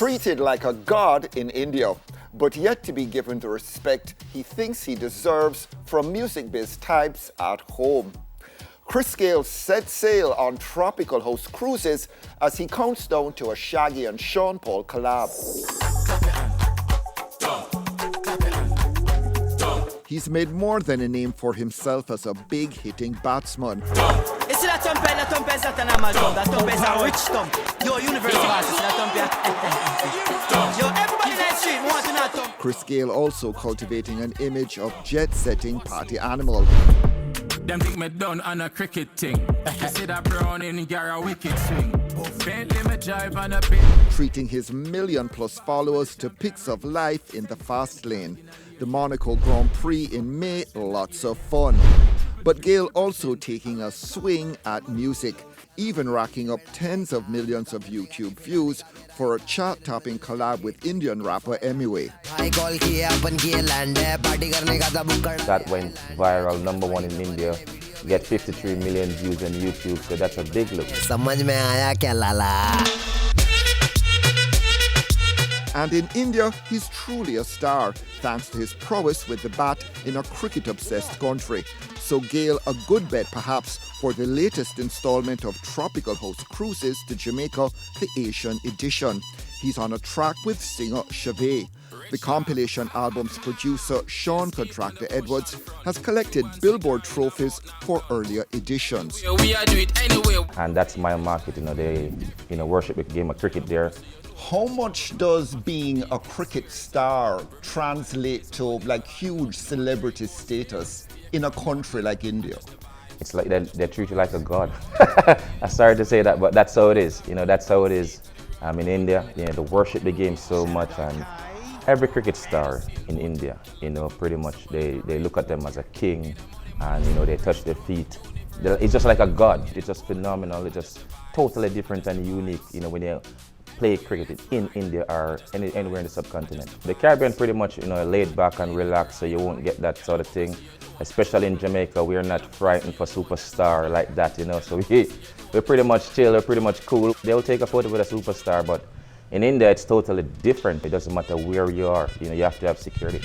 Treated like a god in India, but yet to be given the respect he thinks he deserves from music biz types at home. Chris Gayle set sail on tropical host cruises as he counts down to a Shaggy and Sean Paul collab. He's made more than a name for himself as a big-hitting batsman. Chris Gayle also cultivating an image of jet-setting party animal. Them think me done on a cricket thing. You see that brown in Gara wicked swing. Bentley me drive on a bit. Treating his million-plus followers to pics of life in the fast lane. The Monaco Grand Prix in May, lots of fun. But Gayle also taking a swing at music, even racking up tens of millions of YouTube views for a chart-topping collab with Indian rapper Emiway. That went viral, #1 in India. Get 53 million views on YouTube, so that's a big look. And in India, he's truly a star, thanks to his prowess with the bat in a cricket-obsessed country. So Gayle, a good bet perhaps for the latest installment of Tropical Host Cruises to Jamaica, the Asian edition. He's on a track with singer Shaggy. The compilation album's producer, Sean Contractor Edwards, has collected Billboard trophies for earlier editions. And that's my market, they worship the game of cricket there. How much does being a cricket star translate to like huge celebrity status in a country like India? It's like they treat you like a god. I'm sorry to say that, but that's how it is. That's how it is. In India, they worship the game so much, and every cricket star in India, pretty much they look at them as a king, and they touch their feet. It's just like a god. It's just phenomenal. It's just totally different and unique. When you play cricket in India or anywhere in the subcontinent. The Caribbean pretty much laid back and relaxed, so you won't get that sort of thing. Especially in Jamaica, we're not frightened for superstar like that, so we're pretty much chill, we're pretty much cool. They'll take a photo with a superstar, but in India it's totally different. It doesn't matter where you are, you have to have security.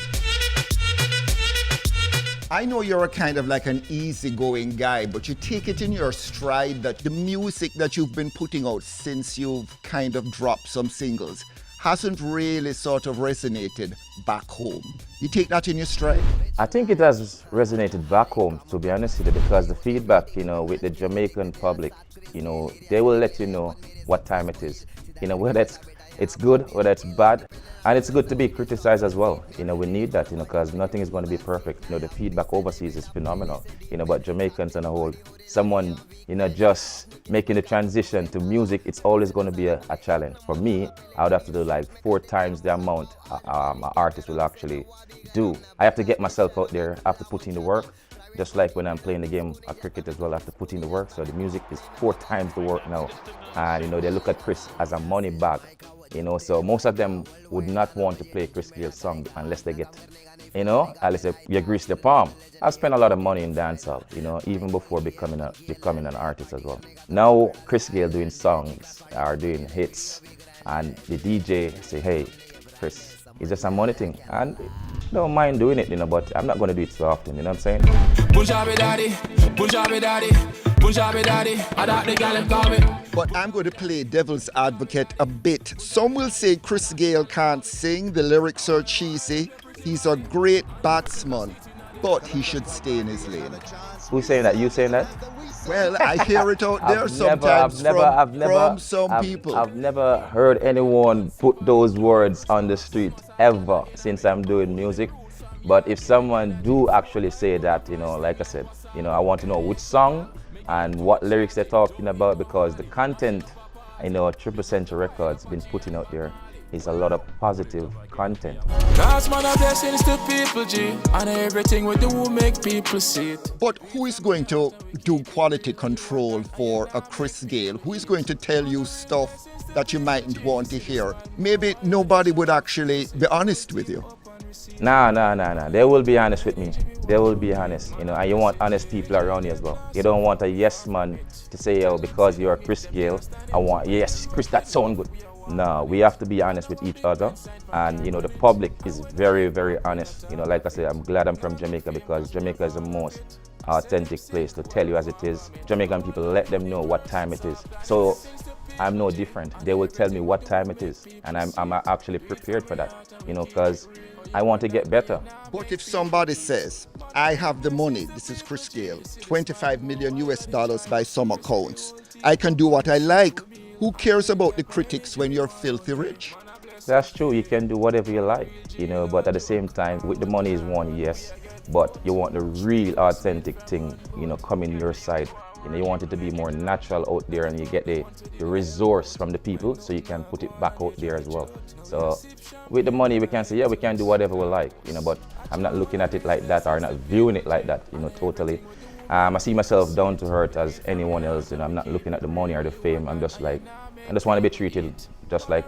I know you're a kind of like an easygoing guy, but you take it in your stride that the music that you've been putting out since you've kind of dropped some singles hasn't really sort of resonated back home. You take that in your stride? I think it has resonated back home, to be honest with you, because the feedback, with the Jamaican public, they will let you know what time it is. Whether it's good, whether it's bad, and it's good to be criticized as well. We need that, because nothing is going to be perfect. The feedback overseas is phenomenal. But Jamaicans on a whole, someone, just making the transition to music, it's always going to be a challenge. For me, I would have to do like 4 times the amount an artist will actually do. I have to get myself out there, I have to put in the work. Just like when I'm playing the game of cricket as well, I have to put in the work. So the music is 4 times the work now. And they look at Chris as a money bag. So most of them would not want to play Chris Gayle's song unless they get, unless you grease the palm. I've spent a lot of money in dancehall, even before becoming an artist as well. Now Chris Gayle doing songs or doing hits, and the DJ say, hey, Chris, it's just a money thing. And I don't mind doing it, but I'm not going to do it so often, you know what I'm saying? Punjabi daddy, Punjabi daddy, Punjabi daddy, I got the gal call me. But I'm going to play devil's advocate a bit. Some will say Chris Gayle can't sing, the lyrics are cheesy. He's a great batsman, but he should stay in his lane. Who's saying that? You saying that? Well, I hear it out there sometimes from some people. I've never heard anyone put those words on the street ever since I'm doing music. But if someone do actually say that, like I said, I want to know which song and what lyrics they're talking about, because the content, Triple Century Records been putting out there is a lot of positive content. God's man of blessings to people, G, and everything we do will make people see it. But who is going to do quality control for a Chris Gayle? Who is going to tell you stuff that you mightn't want to hear? Maybe nobody would actually be honest with you. Nah. They will be honest with me. They will be honest, and you want honest people around you as well. You don't want a yes man to say, because you're Chris Gayle, yes, Chris, that sound good. No, we have to be honest with each other, and the public is very, very honest. Like I said, I'm glad I'm from Jamaica because Jamaica is the most authentic place to tell you as it is. Jamaican people, let them know what time it is. So I'm no different. They will tell me what time it is, and I'm actually prepared for that, because I want to get better. But if somebody says, I have the money, this is Chris Gayle, 25 million US dollars by some accounts, I can do what I like. Who cares about the critics when you're filthy rich? That's true, you can do whatever you like, but at the same time, with the money is one, yes, but you want the real authentic thing, coming your side. You want it to be more natural out there, and you get the resource from the people so you can put it back out there as well. So with the money, we can say, yeah, we can do whatever we like, but I'm not looking at it like that or not viewing it like that, totally. I see myself down to earth as anyone else, I'm not looking at the money or the fame. I just want to be treated just like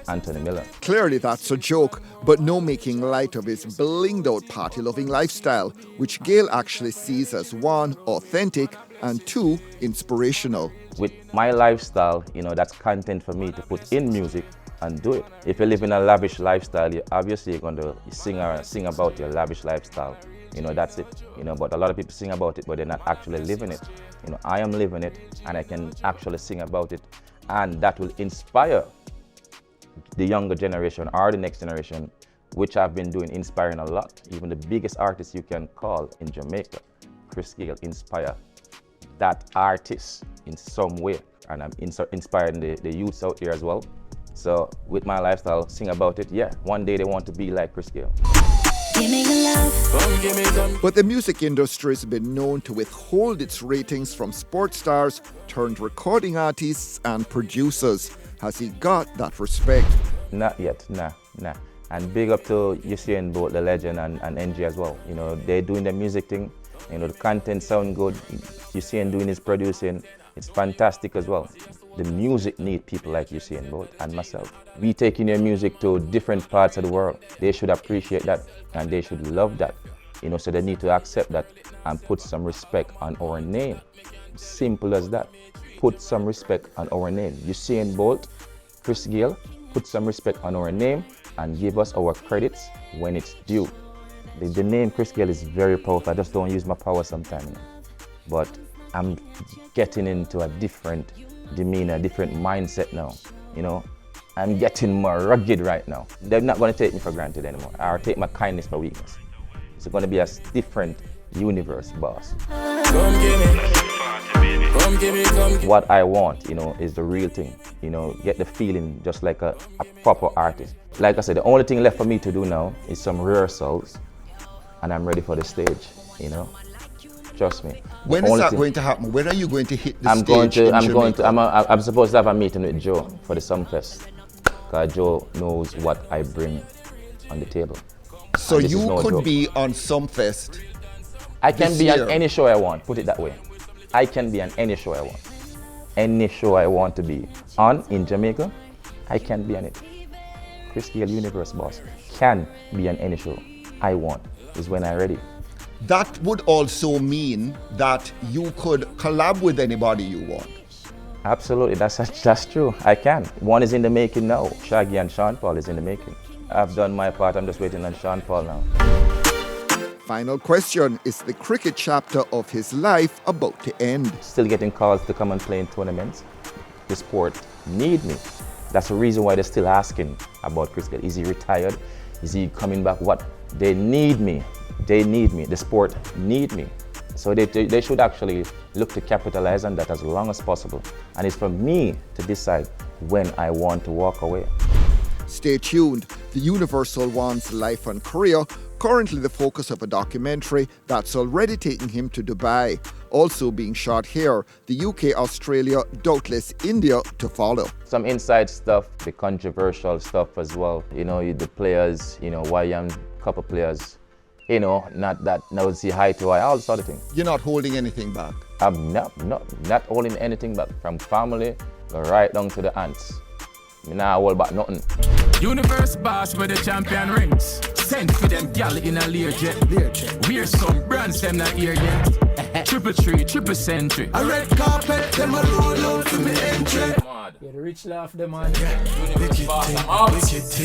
Anthony Miller. Clearly that's a joke, but no making light of his blinged out party-loving lifestyle, which Gayle actually sees as one, authentic, and two, inspirational. With my lifestyle, that's content for me to put in music and do it. If you live in a lavish lifestyle, you're going to sing about your lavish lifestyle. That's it. But a lot of people sing about it, but they're not actually living it. I am living it, and I can actually sing about it, and that will inspire the younger generation or the next generation, which I've been doing, inspiring a lot. Even the biggest artist you can call in Jamaica, Chris Gayle, inspire that artist in some way, and I'm inspiring the youths out here as well. So with my lifestyle, sing about it. Yeah, one day they want to be like Chris Gayle. But the music industry has been known to withhold its ratings from sports stars turned recording artists and producers. Has he got that respect? Not yet, nah. And big up to Usain Bolt, the legend, and NG as well. They're doing the music thing. The content sound good. Usain doing his producing. It's fantastic as well. The music need people like Usain Bolt and myself. We taking your music to different parts of the world. They should appreciate that, and they should love that. So they need to accept that and put some respect on our name. Simple as that. Put some respect on our name. Usain Bolt, Chris Gayle, put some respect on our name and give us our credits when it's due. The name Chris Gayle is very powerful. I just don't use my power sometimes. But I'm getting into a different demeanor, different mindset now. I'm getting more rugged right now. They're not going to take me for granted anymore, or take my kindness for weakness. It's going to be a different universe, boss. What I want, is the real thing. Get the feeling just like a proper artist. Like I said, the only thing left for me to do now is some rehearsals, and I'm ready for the stage. Trust me. When is that going to happen? When are you going to hit the stage? I'm supposed to have a meeting with Joe for the Sumfest, because Joe knows what I bring on the table. So you could be on Sumfest. I can be on any show I want, put it that way. I can be on any show I want. Any show I want to be on in Jamaica, I can be on it. Chris Gayle, Universe Boss, can be on any show I want, is when I'm ready. That would also mean that you could collab with anybody you want. Absolutely, that's true. I can. One is in the making now. Shaggy and Sean Paul is in the making. I've done my part. I'm just waiting on Sean Paul now. Final question. Is the cricket chapter of his life about to end? Still getting calls to come and play in tournaments. The sport need me. That's the reason why they're still asking about Chris Gayle. Is he retired? Is he coming back? What? They need me. They need me. The sport need me. So they should actually look to capitalize on that as long as possible. And it's for me to decide when I want to walk away. Stay tuned. The Universal One's life and career, currently the focus of a documentary that's already taking him to Dubai. Also being shot here, the UK, Australia, doubtless India to follow. Some inside stuff, the controversial stuff as well. The players, why young couple players, not that now see eye to eye, all sort of things. You're not holding anything back? I'm not holding anything back, from family right down to the ants. Me nah hold back nothing. Universe boss with the champion rings. Send for them gal in a Learjet. Wear some brands them not here yet. Triple tree, triple century. A red carpet, them a roll out to me entry. Yeah, the rich laugh them on. Wicked thing, wicked thing.